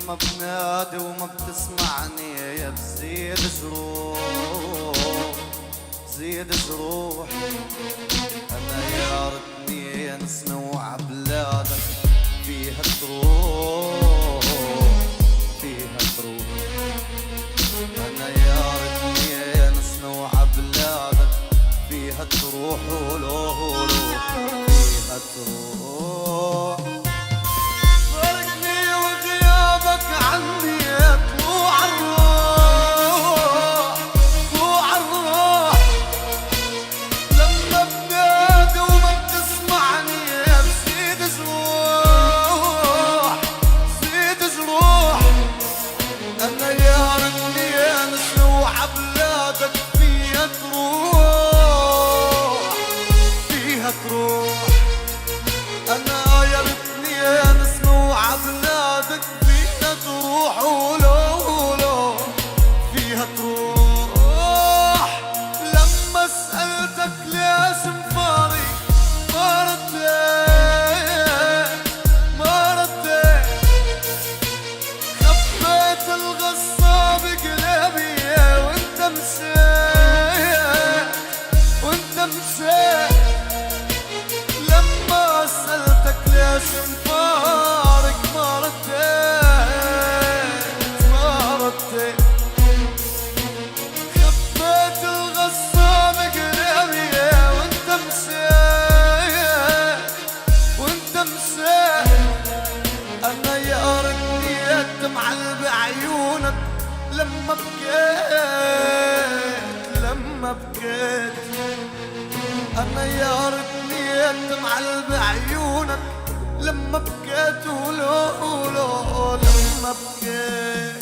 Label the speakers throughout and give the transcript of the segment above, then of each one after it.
Speaker 1: لما بنادي وما بتسمعني يا بزيد جروح زيد جروح. انا يا ريتني نسمع بلادك فيها تروح فيها تروح. انا يا ريتني نسمع بلادك فيها تروح ولو فيها تروح. فارقني وغيابك عني طلوع الروح طلوع الروح. لما بنادي وما بتسمعني بزيد جروح زيد جروح. انا يا ريتني نسمع بلادك فيها تروح فيها تروح. انا يا ريتني نسمع بلادك فيها تروح ولو فيها تروح. لما سألتك ليش مفارق ما رديت ما رديت. خبيت الغصة بقلبي وانت مشيت وانت مشيت. لما سألتك ليش مفارق ما رديت ما رديت. خبيت الغصة بقلبي وانت مشيت وانت مشيت. انا يا ريتني الدمعة بعيونك لما بكيت لما بكيت. انا يا ريتني الدمعة بعيونك لما بكيت ولو لما بكيت.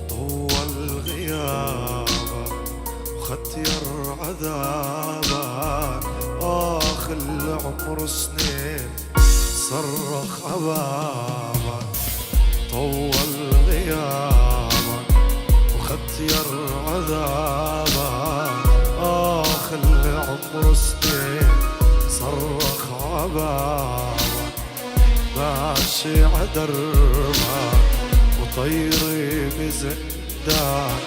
Speaker 2: طول غيابك وختير عذابك آخ العمر سنين صرخ عبابك. طول غيابك وختير عذابك آخ العمر سنين صرخ عبابك. ماشي عدربك وطيري بزندان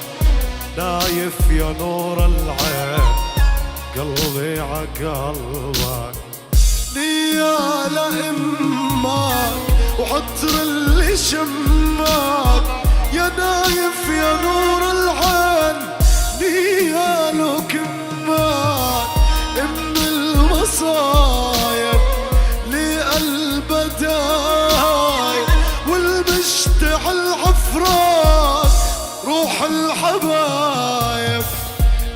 Speaker 2: نايف يا نور العين قلبي عقلبك.
Speaker 3: نيال امك وعطر اللي شمك يا نايف يا نور العين. نيالك امك ام المصايب لقلبه داي والمشتعل عفراك روح الحبايب.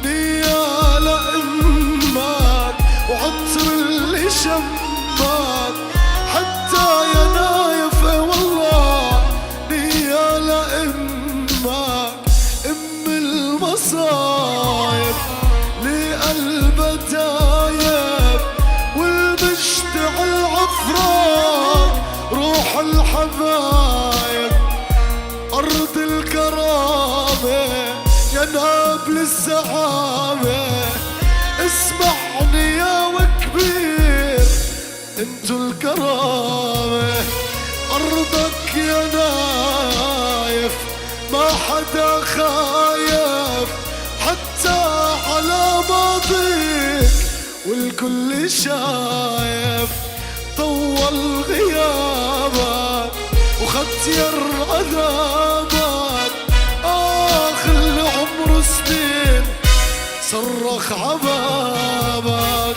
Speaker 3: نيال امك وعطر اللي شمك حتى يا نايف والله. نيال امك ام المصايب لقلبه دايب والمشتعل عفراك روح الحبايب. أرض الكرامة يا نابل الزعامة اسمعني يا وكبير انتو الكرامة. أرضك يا نايف ما حدا خايف حتى على ماضيك والكل شايف. طول غيابك وختير عذابك آخ العمر سنين صرخ عبابك.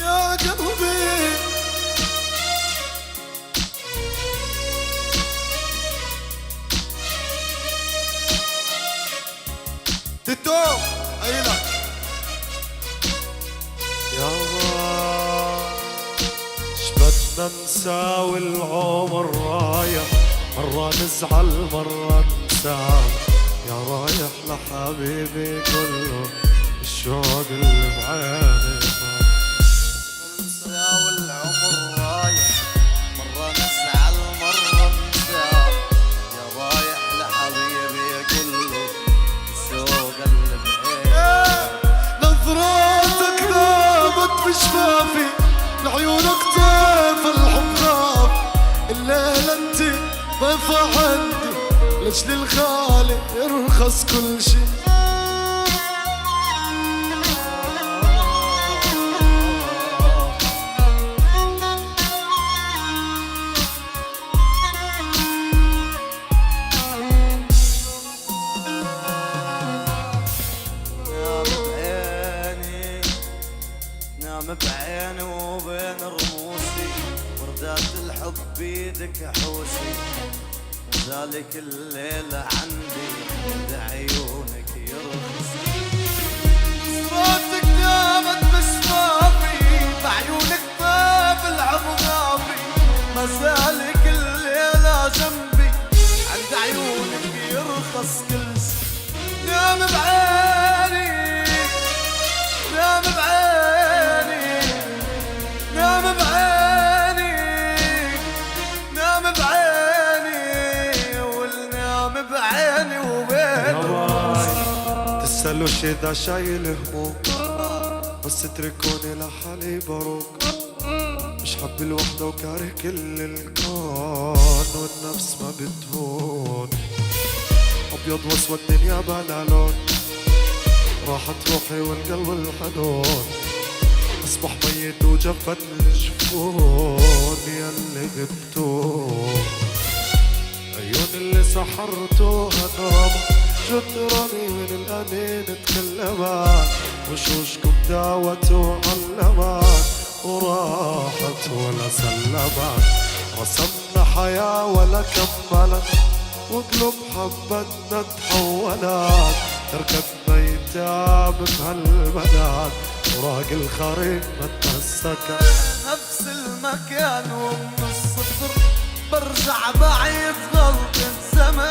Speaker 3: يا قلبي
Speaker 1: تتو اينا
Speaker 2: يا شبدنا نساوي العمر رايح مرة نزعل مرة نسام يا رايح لحبيبي كله الشوق اللي بعيني
Speaker 1: ننسى والعمر رايح مرة نزعل مرة نزعل يا رايح لحبيبي كله الشوق اللي بعيني
Speaker 3: نظراتك ذابت بشفافي لعيونك طيف الحب غاب الليلة انت ضيفة عندي لاجل الغالي يرخص كل شي
Speaker 1: نام بعيني وبين رموشي وردات الحب بيدك حوشي وذلك الليلة عندي عند عيونك يرخص صوتك دامت بشفافي بعيونك طيف العمر غافي ما زالك الليلة جنبي عند عيونك يرخص كل شي نام بعيني نام بعيني نام بعيني نام بعيني والنام بعيني وبين
Speaker 2: تسألوا شي ذا شايل هموم بس اتركوني لحالي بروق مش حب الوحدة وكاره كل الكون والنفس ما بتهون أبيض واسود دنيا بلا لون راحت روحي والقلب الحنون أصبح ميت وجفت الجفون ياللي غبتون عيون اللي سحرتوها نرمى جدراني من الأنين تكلمان وشوشكم داوت وعلمان وراحت ولا سلمان رسمنا حياة ولا كملت وقلوب حبتنا تحولت تركتنا يتعب بهالبنات وراق الخريف ما تمسكت
Speaker 1: نفس المكان ومن الصفر برجع بعيد غلطة زمان